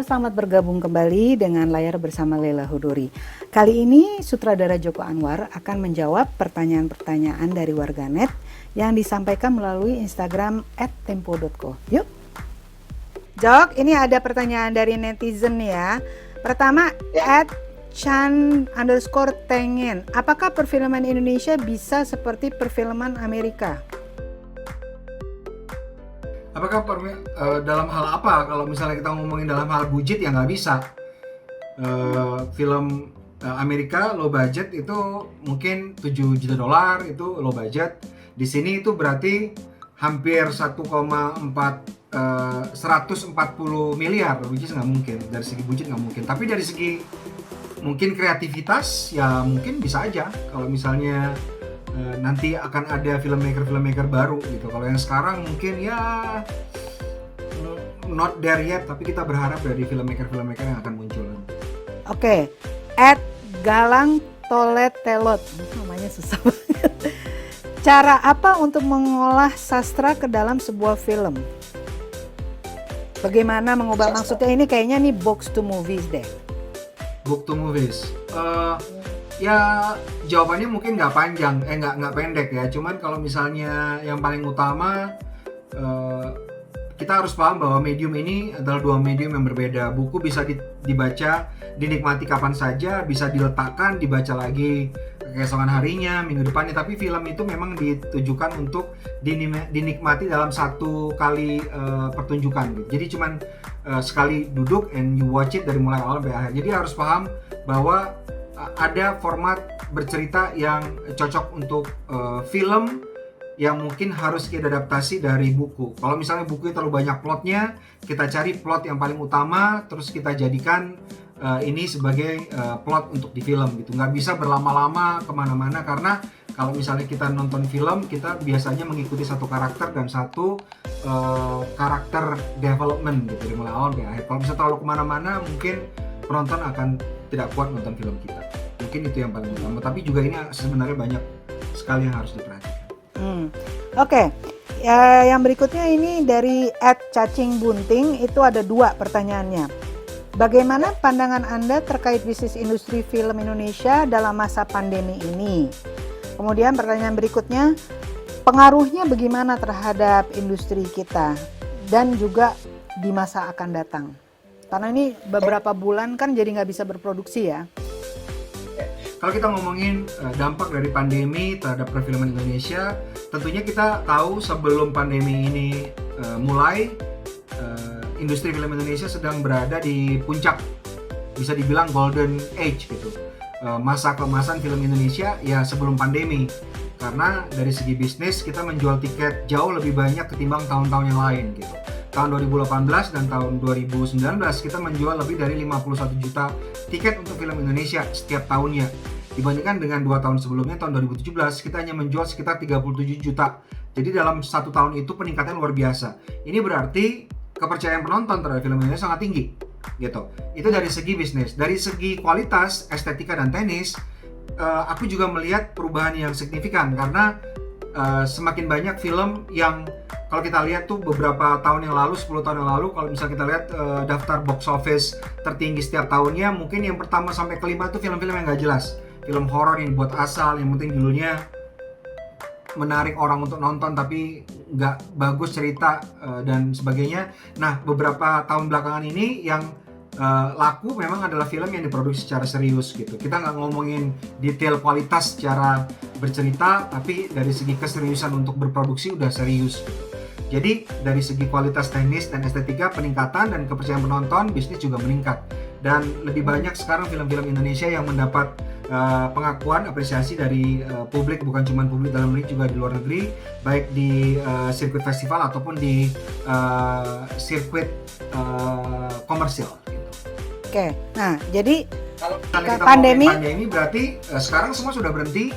selamat bergabung kembali dengan Layar Bersama Leila Hudori. Kali ini sutradara Joko Anwar akan menjawab pertanyaan-pertanyaan dari warganet yang disampaikan melalui Instagram @tempo.co. Yuk. Jok, ini ada pertanyaan dari netizen ya. Pertama, @chan_tengen. Apakah perfilman Indonesia bisa seperti perfilman Amerika? Apakah dalam hal apa? Kalau misalnya kita ngomongin dalam hal budget ya nggak bisa. Film Amerika low budget itu mungkin 7 juta dolar itu low budget. Di sini itu berarti hampir 140 miliar, which is nggak mungkin. Dari segi budget nggak mungkin. Tapi dari segi mungkin kreativitas ya mungkin bisa aja. Kalau misalnya nanti akan ada filmmaker baru gitu. Kalau yang sekarang mungkin ya not there yet, tapi kita berharap dari filmmaker yang akan muncul. Oke, @galangtoletelot, namanya susah banget. Cara apa untuk mengolah sastra ke dalam sebuah film? Bagaimana mengubah, maksudnya ini kayaknya nih box to movies deh. Book to movies. Ya jawabannya mungkin nggak panjang, nggak pendek ya. Cuman kalau misalnya yang paling utama kita harus paham bahwa medium ini adalah dua medium yang berbeda. Buku bisa dibaca, dinikmati kapan saja, bisa diletakkan, dibaca lagi keesokan harinya, minggu depannya. Tapi film itu memang ditujukan untuk dinikmati dalam satu kali pertunjukan. Gitu. Jadi cuman sekali duduk and you watch it dari mulai awal sampai akhir. Jadi harus paham bahwa ada format bercerita yang cocok untuk film yang mungkin harus kita adaptasi dari buku. Kalau misalnya bukunya terlalu banyak plotnya, kita cari plot yang paling utama, terus kita jadikan ini sebagai plot untuk di film gitu. Nggak bisa berlama-lama kemana-mana, karena kalau misalnya kita nonton film, kita biasanya mengikuti satu karakter dan satu karakter development gitu dari mulai awal sampai akhir. Kalau misalnya terlalu kemana-mana, mungkin penonton akan tidak kuat nonton film kita. Mungkin itu yang paling utama. Tapi juga ini sebenarnya banyak sekali yang harus diperhatikan. Oke. Yang berikutnya ini dari @cacingbunting, itu ada 2 pertanyaannya. Bagaimana pandangan Anda terkait bisnis industri film Indonesia dalam masa pandemi ini? Kemudian pertanyaan berikutnya, pengaruhnya bagaimana terhadap industri kita dan juga di masa akan datang? Karena ini beberapa bulan kan jadi nggak bisa berproduksi ya. Kalau kita ngomongin dampak dari pandemi terhadap perfilman Indonesia, tentunya kita tahu sebelum pandemi ini mulai, industri film Indonesia sedang berada di puncak, bisa dibilang golden age gitu. Masa keemasan film Indonesia ya sebelum pandemi. Karena dari segi bisnis kita menjual tiket jauh lebih banyak ketimbang tahun-tahun yang lain gitu. Tahun 2018 dan tahun 2019 kita menjual lebih dari 51 juta tiket untuk film Indonesia setiap tahunnya. Dibandingkan dengan 2 tahun sebelumnya, tahun 2017 kita hanya menjual sekitar 37 juta. Jadi dalam 1 tahun itu peningkatan luar biasa. Ini berarti kepercayaan penonton terhadap film Indonesia sangat tinggi gitu. Itu dari segi bisnis. Dari segi kualitas, estetika dan teknis, aku juga melihat perubahan yang signifikan karena semakin banyak film yang kalau kita lihat tuh beberapa tahun yang lalu, 10 tahun yang lalu, kalau misalnya kita lihat daftar box office tertinggi setiap tahunnya, mungkin yang pertama sampai kelima itu film-film yang nggak jelas. Film horor yang dibuat asal, yang penting judulnya menarik orang untuk nonton tapi nggak bagus cerita dan sebagainya. Nah, beberapa tahun belakangan ini yang laku memang adalah film yang diproduksi secara serius gitu. Kita nggak ngomongin detail kualitas secara bercerita, tapi dari segi keseriusan untuk berproduksi udah serius gitu. Jadi dari segi kualitas teknis dan estetika peningkatan dan kepercayaan penonton, bisnis juga meningkat. Dan lebih banyak sekarang film-film Indonesia yang mendapat pengakuan, apresiasi dari publik, bukan cuma publik dalam negeri, juga di luar negeri, baik di sirkuit festival ataupun di sirkuit komersial. Oke, nah jadi kalau kita pandemi berarti sekarang semua sudah berhenti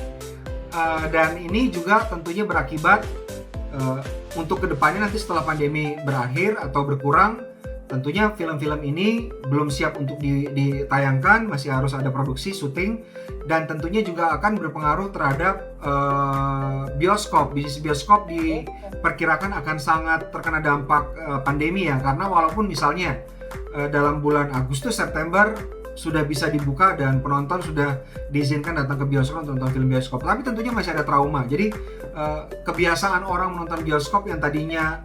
dan ini juga tentunya berakibat untuk kedepannya nanti setelah pandemi berakhir atau berkurang, tentunya film-film ini belum siap untuk ditayangkan, masih harus ada produksi, syuting, dan tentunya juga akan berpengaruh terhadap bioskop. Bisnis bioskop diperkirakan akan sangat terkena dampak pandemi ya, karena walaupun misalnya dalam bulan Agustus September sudah bisa dibuka dan penonton sudah diizinkan datang ke bioskop untuk nonton film bioskop. Tapi tentunya masih ada trauma. Jadi kebiasaan orang menonton bioskop yang tadinya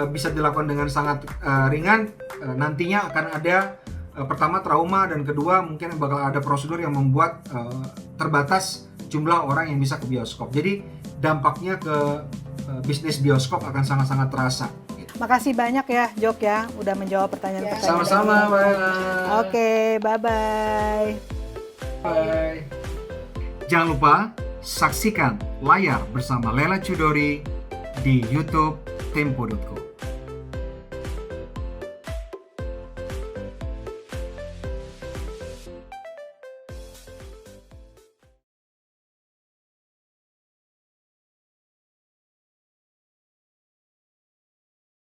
bisa dilakukan dengan sangat ringan, nantinya akan ada pertama trauma, dan kedua mungkin bakal ada prosedur yang membuat terbatas jumlah orang yang bisa ke bioskop. Jadi dampaknya ke bisnis bioskop akan sangat-sangat terasa. Makasih banyak ya Jok ya, udah menjawab pertanyaan-pertanyaan. Sama-sama, ini. Mbak. Oke, bye-bye. Bye. Jangan lupa saksikan Layar bersama Lela Chudori di YouTube Tempo.co.